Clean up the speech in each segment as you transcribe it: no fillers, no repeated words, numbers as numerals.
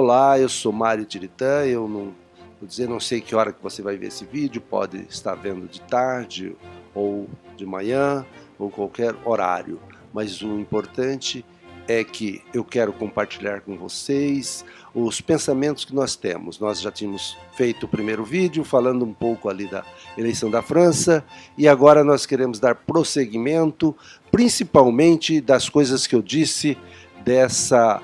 Olá, eu sou Mário Tiritã, eu não vou dizer, não sei que hora que você vai ver esse vídeo, pode estar vendo de tarde ou de manhã ou qualquer horário, mas o importante é que eu quero compartilhar com vocês os pensamentos que nós temos. Nós já tínhamos feito o primeiro vídeo falando um pouco ali da eleição da França e agora nós queremos dar prosseguimento, principalmente das coisas que eu disse dessa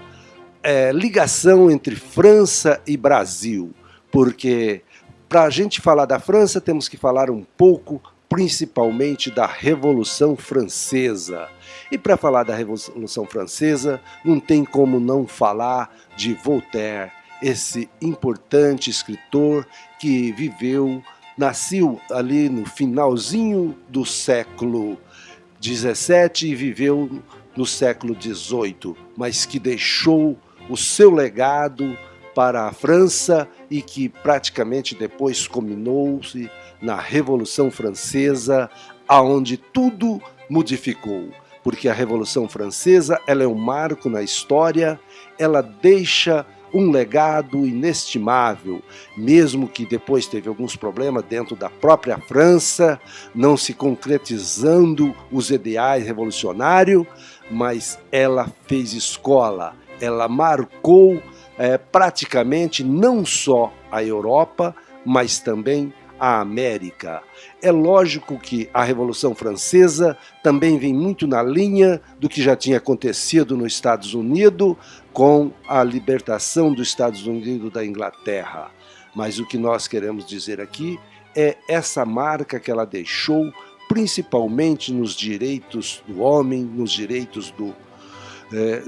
ligação entre França e Brasil, porque para a gente falar da França temos que falar um pouco principalmente da Revolução Francesa. E para falar da Revolução Francesa não tem como não falar de Voltaire, esse importante escritor que nasceu ali no finalzinho do século XVII e viveu no século XVIII, mas que deixou o seu legado para a França e que praticamente depois culminou-se na Revolução Francesa, aonde tudo modificou. Porque a Revolução Francesa ela é um marco na história, ela deixa um legado inestimável, mesmo que depois teve alguns problemas dentro da própria França, não se concretizando os ideais revolucionários, mas ela fez escola, ela marcou praticamente não só a Europa, mas também a América. É lógico que a Revolução Francesa também vem muito na linha do que já tinha acontecido nos Estados Unidos com a libertação dos Estados Unidos da Inglaterra. Mas o que nós queremos dizer aqui é essa marca que ela deixou, principalmente nos direitos do homem, nos direitos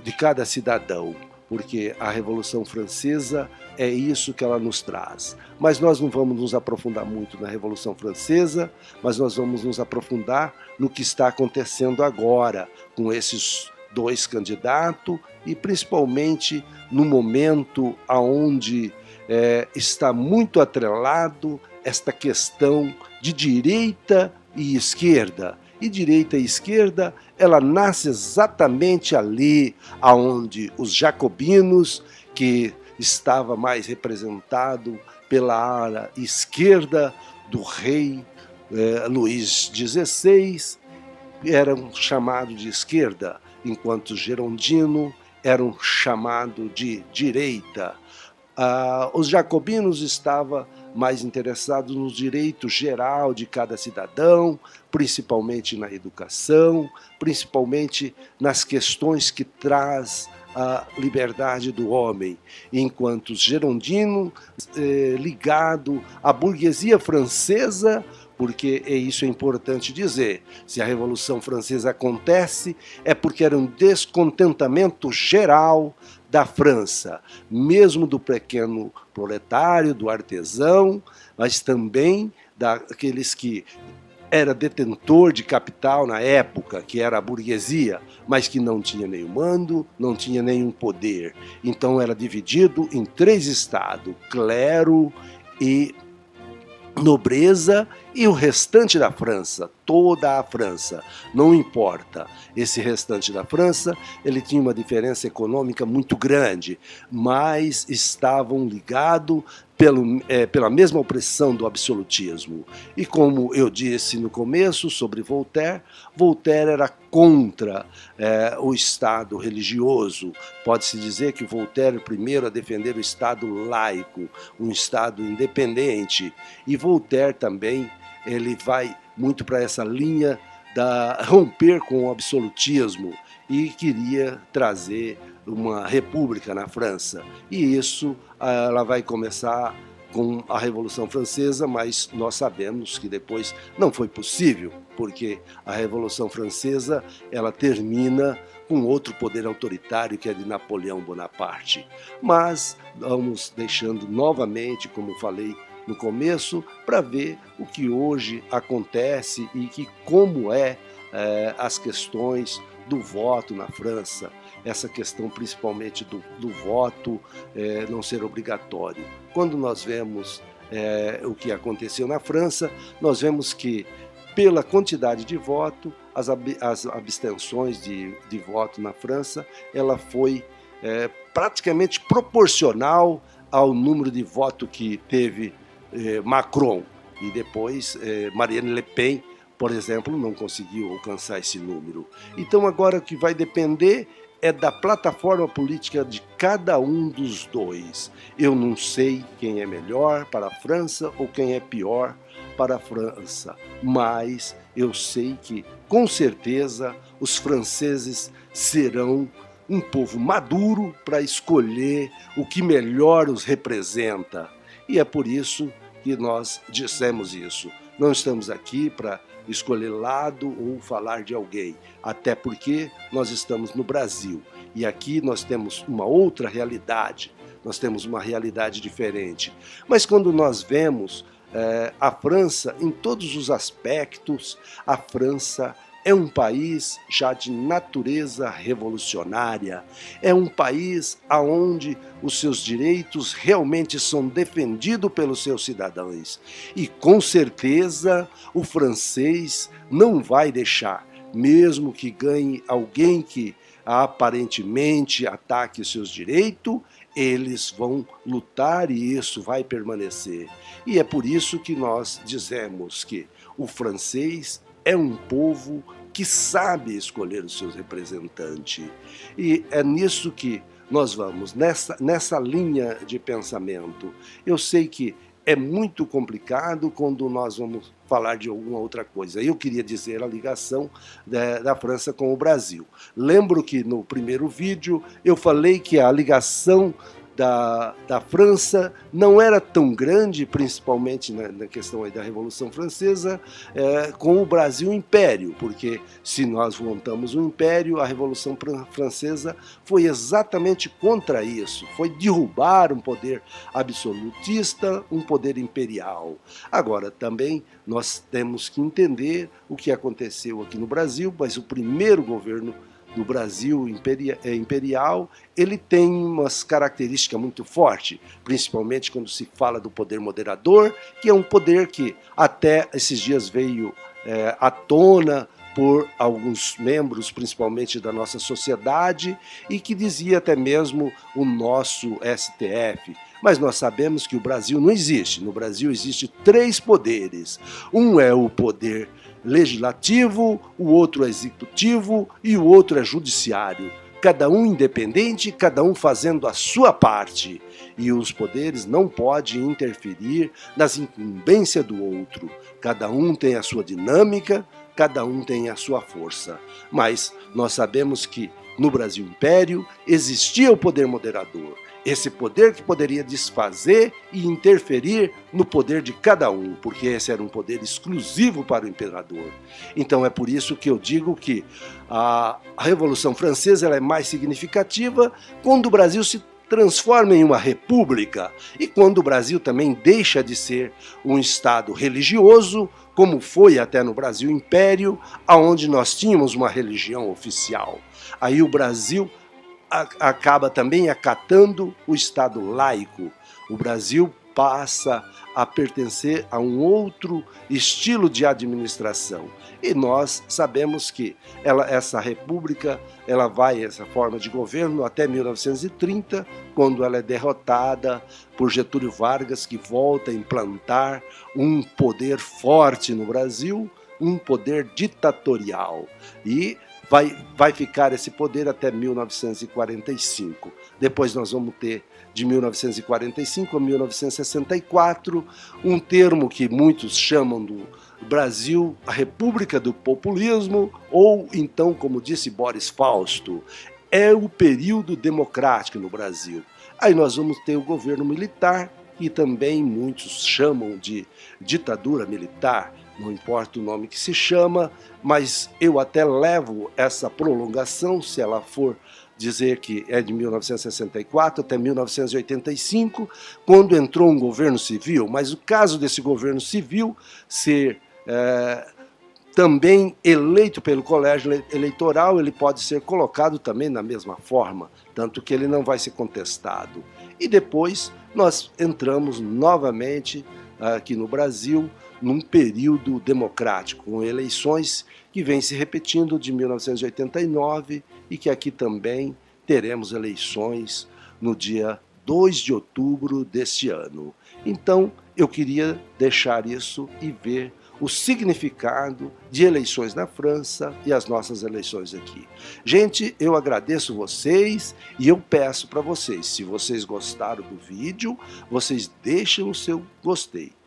de cada cidadão, porque a Revolução Francesa é isso que ela nos traz. Mas nós não vamos nos aprofundar muito na Revolução Francesa, mas nós vamos nos aprofundar no que está acontecendo agora, com esses dois candidatos e principalmente no momento onde está muito atrelado esta questão de direita e esquerda. E direita e esquerda, ela nasce exatamente ali onde os jacobinos, que estava mais representado pela ala esquerda do rei Luís XVI, eram chamados de esquerda, enquanto os girondinos eram chamados de direita. Os jacobinos estavam mais interessados no direito geral de cada cidadão, principalmente na educação, principalmente nas questões que traz a liberdade do homem, enquanto os girondinos ligado à burguesia francesa, porque isso é importante dizer, se a Revolução Francesa acontece é porque era um descontentamento geral da França, mesmo do pequeno proletário, do artesão, mas também daqueles que era detentor de capital na época, que era a burguesia, mas que não tinha nenhum mando, não tinha nenhum poder. Então era dividido em 3 estados, clero e nobreza, e o restante da França, toda a França, não importa. Esse restante da França, ele tinha uma diferença econômica muito grande, mas estavam ligados pela mesma opressão do absolutismo. E como eu disse no começo sobre Voltaire, Voltaire era contra o Estado religioso. Pode-se dizer que Voltaire é o primeiro a defender o Estado laico, um Estado independente. E Voltaire também ele vai muito para essa linha da romper com o absolutismo e queria trazer uma república na França. E isso ela vai começar com a Revolução Francesa, mas nós sabemos que depois não foi possível, porque a Revolução Francesa ela termina com outro poder autoritário que é de Napoleão Bonaparte. Mas vamos deixando novamente, como falei no começo, para ver o que hoje acontece e como as questões do voto na França, essa questão principalmente do voto não ser obrigatório. Quando nós vemos o que aconteceu na França, nós vemos que pela quantidade de voto, as abstenções de voto na França, ela foi praticamente proporcional ao número de votos que teve Macron. E depois Marine Le Pen, por exemplo, não conseguiu alcançar esse número. Então agora o que vai depender é da plataforma política de cada um dos dois. Eu não sei quem é melhor para a França ou quem é pior para a França, mas eu sei que, com certeza, os franceses serão um povo maduro para escolher o que melhor os representa. E é por isso que nós dissemos isso. Não estamos aqui para escolher lado ou falar de alguém, até porque nós estamos no Brasil e aqui nós temos uma outra realidade, nós temos uma realidade diferente. Mas quando nós vemos a França em todos os aspectos, a França é um país já de natureza revolucionária, é um país onde os seus direitos realmente são defendidos pelos seus cidadãos. E com certeza o francês não vai deixar, mesmo que ganhe alguém que aparentemente ataque os seus direitos, eles vão lutar e isso vai permanecer. E é por isso que nós dizemos que o francês é um povo que sabe escolher os seus representantes. E é nisso que nós vamos, nessa linha de pensamento. Eu sei que é muito complicado quando nós vamos falar de alguma outra coisa. Eu queria dizer a ligação da França com o Brasil. Lembro que no primeiro vídeo eu falei que a ligação da França não era tão grande, principalmente na questão aí da Revolução Francesa, com o Brasil Império, porque se nós montamos um império, a Revolução Francesa foi exatamente contra isso, foi derrubar um poder absolutista, um poder imperial. Agora, também nós temos que entender o que aconteceu aqui no Brasil, mas o primeiro governo do Brasil imperial, ele tem umas características muito fortes, principalmente quando se fala do poder moderador, que é um poder que até esses dias veio à tona por alguns membros, principalmente da nossa sociedade, e que dizia até mesmo o nosso STF. Mas nós sabemos que o Brasil não existe. No Brasil existem 3 poderes. Um é o poder legislativo, o outro é executivo e o outro é judiciário. Cada um independente, cada um fazendo a sua parte. E os poderes não podem interferir nas incumbências do outro. Cada um tem a sua dinâmica, cada um tem a sua força. Mas nós sabemos que no Brasil Império existia o poder moderador. Esse poder que poderia desfazer e interferir no poder de cada um, porque esse era um poder exclusivo para o imperador. Então é por isso que eu digo que a Revolução Francesa ela é mais significativa quando o Brasil se transforma em uma república e quando o Brasil também deixa de ser um estado religioso, como foi até no Brasil Império, onde nós tínhamos uma religião oficial. Aí o Brasil acaba também acatando o Estado laico. O Brasil passa a pertencer a um outro estilo de administração. E nós sabemos que essa república vai, essa forma de governo, até 1930, quando ela é derrotada por Getúlio Vargas, que volta a implantar um poder forte no Brasil, um poder ditatorial. E vai ficar esse poder até 1945. Depois nós vamos ter, de 1945 a 1964, um termo que muitos chamam do Brasil, a República do Populismo, ou então, como disse Boris Fausto, é o período democrático no Brasil. Aí nós vamos ter o governo militar, que também muitos chamam de ditadura militar, não importa o nome que se chama, mas eu até levo essa prolongação, se ela for dizer que é de 1964 até 1985, quando entrou um governo civil, mas o caso desse governo civil ser também eleito pelo colégio eleitoral, ele pode ser colocado também na mesma forma, tanto que ele não vai ser contestado. E depois nós entramos novamente aqui no Brasil num período democrático, com eleições que vêm se repetindo de 1989 e que aqui também teremos eleições no dia 2 de outubro deste ano. Então, eu queria deixar isso e ver o significado de eleições na França e as nossas eleições aqui. Gente, eu agradeço vocês e eu peço para vocês, se vocês gostaram do vídeo, vocês deixem o seu gostei.